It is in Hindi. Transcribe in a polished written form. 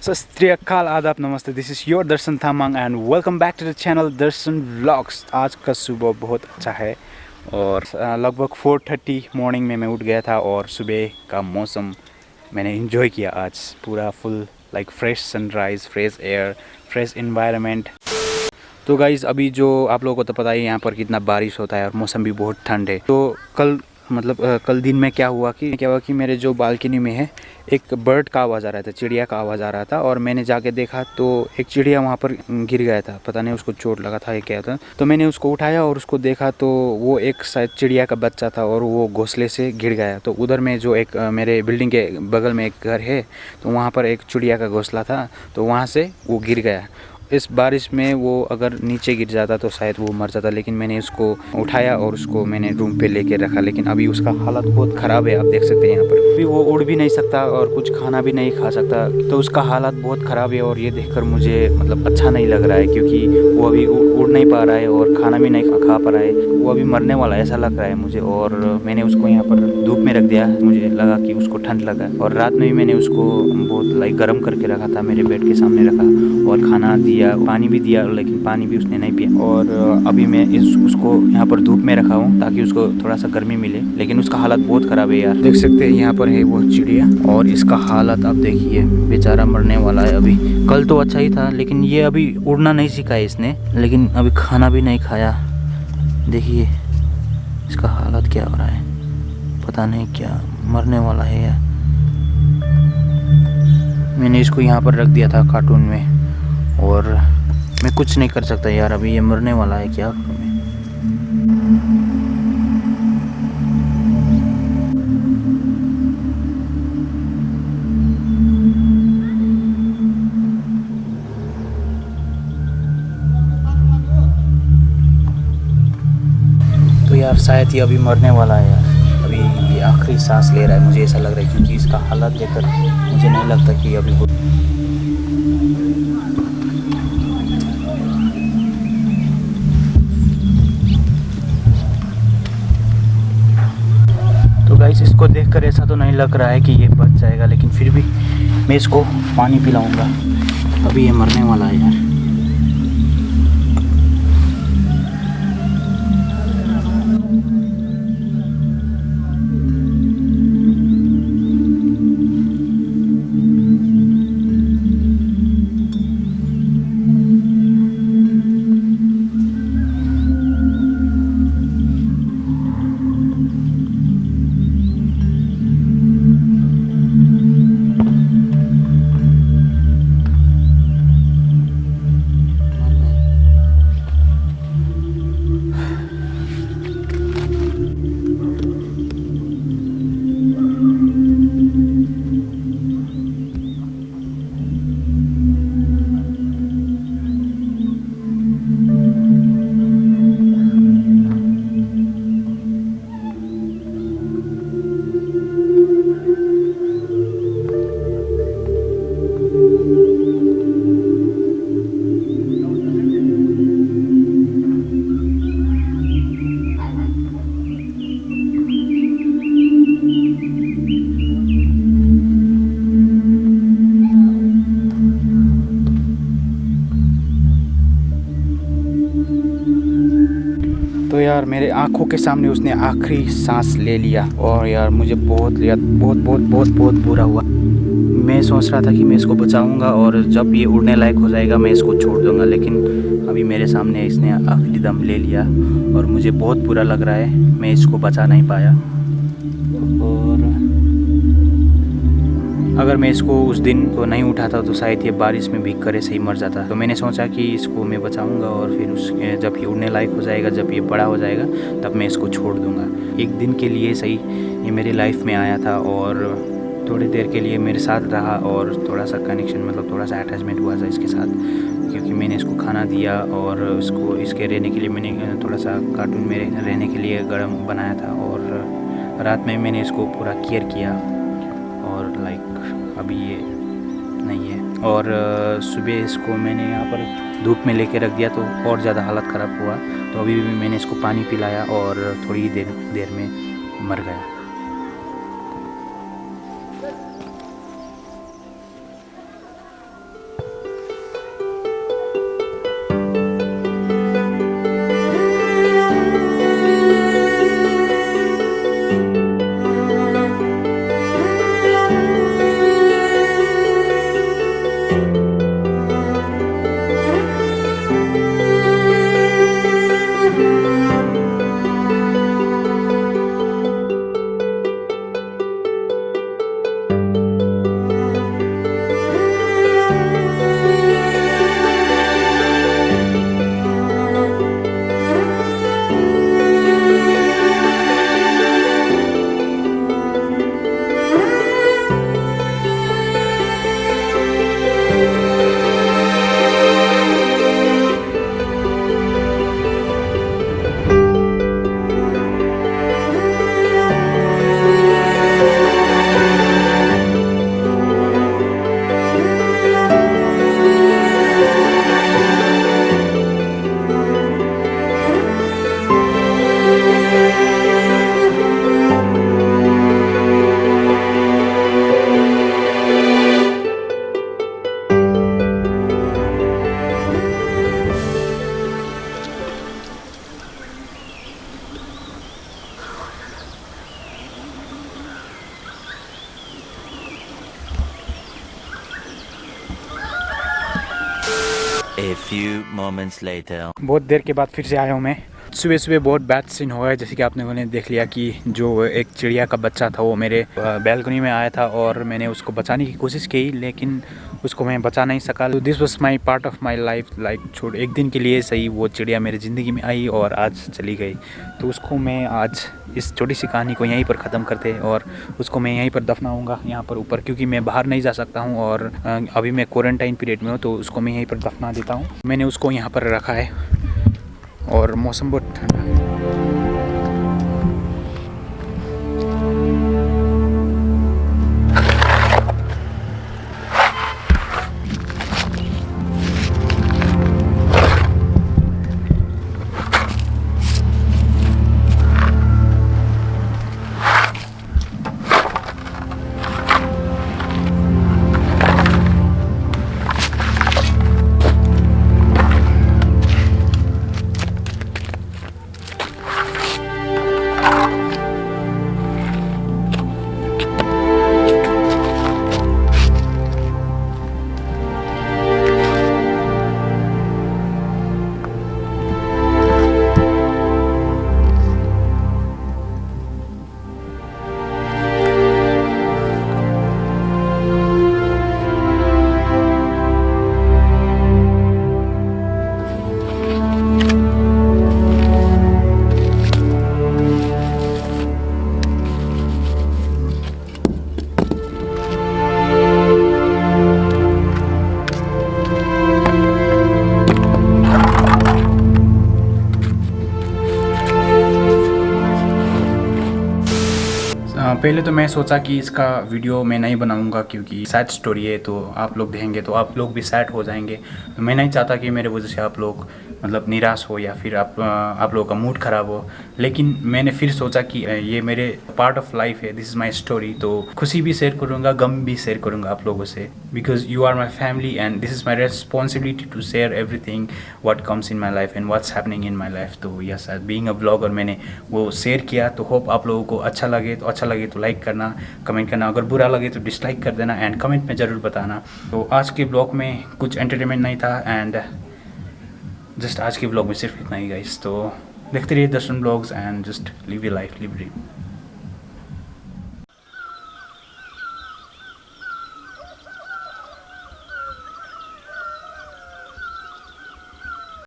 सत श्री अकाल, आदाब, नमस्ते। This is your Darshan Thamang and welcome back to the channel Darshan vlogs. आज का सुबह बहुत अच्छा है और लगभग 4:30 मॉर्निंग में मैं उठ गया था और सुबह का मौसम मैंने इन्जॉय किया। आज पूरा full like fresh sunrise, fresh air, fresh environment. तो गाइज़, अभी जो आप लोगों को तो पता ही यहाँ पर कितना बारिश होता है और मौसम भी बहुत ठंड है। तो कल दिन में क्या हुआ कि मेरे जो बालकनी में है एक बर्ड का आवाज़ आ रहा था, चिड़िया का आवाज़ आ रहा था। और मैंने जाके देखा तो एक चिड़िया वहाँ पर गिर गया था, पता नहीं उसको चोट लगा था या क्या था। तो मैंने उसको उठाया और उसको देखा तो वो एक शायद चिड़िया का बच्चा था और वो घोंसले से गिर गया। तो उधर में जो एक मेरे बिल्डिंग के बगल में एक घर है, तो वहाँ पर एक चिड़िया का घोंसला था, तो वहाँ से वो गिर गया। इस बारिश में वो अगर नीचे गिर जाता तो शायद वो मर जाता, लेकिन मैंने उसको उठाया और उसको मैंने रूम पे लेके रखा। लेकिन अभी उसका हालत बहुत ख़राब है, आप देख सकते हैं यहाँ पर। अभी वो उड़ भी नहीं सकता और कुछ खाना भी नहीं खा सकता, तो उसका हालत बहुत ख़राब है। और ये देखकर मुझे अच्छा नहीं लग रहा है, क्योंकि वो अभी उड़ नहीं पा रहा है और खाना भी नहीं खा पा रहा है। वो अभी मरने वाला ऐसा लग रहा है मुझे। और मैंने उसको यहाँ पर धूप में रख दिया, मुझे लगा कि उसको ठंड लगा। और रात में भी मैंने उसको बहुत गर्म करके रखा था, मेरे बेड के सामने रखा और खाना दिया, पानी भी दिया, लेकिन पानी भी उसने नहीं पिया। और अभी मैं उसको यहाँ पर धूप में रखा हूँ ताकि उसको थोड़ा सा गर्मी मिले, लेकिन उसका हालत बहुत ख़राब है यार। देख सकते हैं यहाँ पर है वो चिड़िया और इसका हालत आप देखिए, बेचारा मरने वाला है अभी। कल तो अच्छा ही था, लेकिन ये अभी उड़ना नहीं सीखा है इसने, लेकिन अभी खाना भी नहीं खाया। देखिए इसका हालत क्या हो रहा है, पता नहीं क्या मरने वाला है यार। मैंने इसको यहाँ पर रख दिया था कार्टून में और मैं कुछ नहीं कर सकता यार, अभी ये मरने वाला है, क्या करूँ मैं। तो यार शायद ये अभी मरने वाला है यार, अभी ये आखिरी सांस ले रहा है, मुझे ऐसा लग रहा है, क्योंकि इसका हालत देखकर मुझे नहीं लगता कि अभी गाइस, इसको देखकर ऐसा तो नहीं लग रहा है कि ये बच जाएगा, लेकिन फिर भी मैं इसको पानी पिलाऊंगा। अभी ये मरने वाला है यार। तो यार मेरे आंखों के सामने उसने आखिरी सांस ले लिया और यार मुझे बहुत बहुत बहुत बहुत बहुत बुरा हुआ। मैं सोच रहा था कि मैं इसको बचाऊंगा और जब ये उड़ने लायक हो जाएगा मैं इसको छोड़ दूंगा, लेकिन अभी मेरे सामने इसने आखिरी दम ले लिया और मुझे बहुत बुरा लग रहा है, मैं इसको बचा नहीं पाया। और अगर मैं इसको उस दिन को नहीं उठाता तो शायद ये बारिश में भीग कर ऐसे ही मर जाता। तो मैंने सोचा कि इसको मैं बचाऊंगा और फिर उसके जब ये उड़ने लायक हो जाएगा, जब ये बड़ा हो जाएगा, तब मैं इसको छोड़ दूंगा। एक दिन के लिए सही ये मेरी लाइफ में आया था और थोड़ी देर के लिए मेरे साथ रहा और थोड़ा सा कनेक्शन थोड़ा सा अटैचमेंट हुआ था इसके साथ, क्योंकि मैंने इसको खाना दिया और इसको इसके रहने के लिए मैंने थोड़ा सा कार्टून में रहने के लिए गर्म बनाया था। और रात में मैंने इसको पूरा केयर किया और अभी ये नहीं है। और सुबह इसको मैंने यहाँ पर धूप में लेके रख दिया तो और ज़्यादा हालत ख़राब हुआ। तो अभी भी मैंने इसको पानी पिलाया और थोड़ी ही देर में मर गया। few moments later. बहुत देर के बाद फिर से आया हूँ मैं। सुबह सुबह बहुत बैड सीन हुआ है, जैसे कि आपने उन्हें देख लिया कि जो एक चिड़िया का बच्चा था वो मेरे बैल्कनी में आया था और मैंने उसको बचाने की कोशिश की, लेकिन उसको मैं बचा नहीं सका। तो this was my part of my life. Like छोड़ एक दिन के लिए सही वो चिड़िया मेरी ज़िंदगी में आई और आज चली गई। तो उसको मैं आज इस छोटी सी कहानी को यहीं पर ख़त्म करते और उसको मैं यहीं पर दफनाऊँगा यहाँ पर ऊपर, क्योंकि मैं बाहर नहीं जा सकता हूँ और अभी मैं क्वारंटाइन पीरियड में हूँ, तो उसको मैं यहीं पर दफना देता हूँ। मैंने उसको यहाँ पर रखा है और मौसम बहुत ठंडा है। पहले तो मैं सोचा कि इसका वीडियो मैं नहीं बनाऊंगा, क्योंकि सैड स्टोरी है, तो आप लोग देखेंगे तो आप लोग भी सैड हो जाएंगे। तो मैं नहीं चाहता कि मेरे वजह से आप लोग मतलब निराश हो या फिर आप लोगों का मूड ख़राब हो। लेकिन मैंने फिर सोचा कि ये मेरे पार्ट ऑफ लाइफ है, दिस इज़ माई स्टोरी। तो खुशी भी शेयर करूँगा, गम भी शेयर करूँगा आप लोगों से, because you are my family and this is my responsibility to share everything what comes in my life and what's happening in my life. तो यस, बीइंग अ ब्लॉगर मैंने वो शेयर किया। तो होप आप लोगों को अच्छा लगे तो लाइक करना, कमेंट करना, अगर बुरा लगे तो डिसलाइक कर देना एंड कमेंट में ज़रूर बताना। तो आज के ब्लॉग में कुछ एंटरटेनमेंट नहीं था एंड जस्ट आज के ब्लॉग में सिर्फ इतना ही गाइस। तो देखते रहिए Darshan vlogs and just live your life, live dream.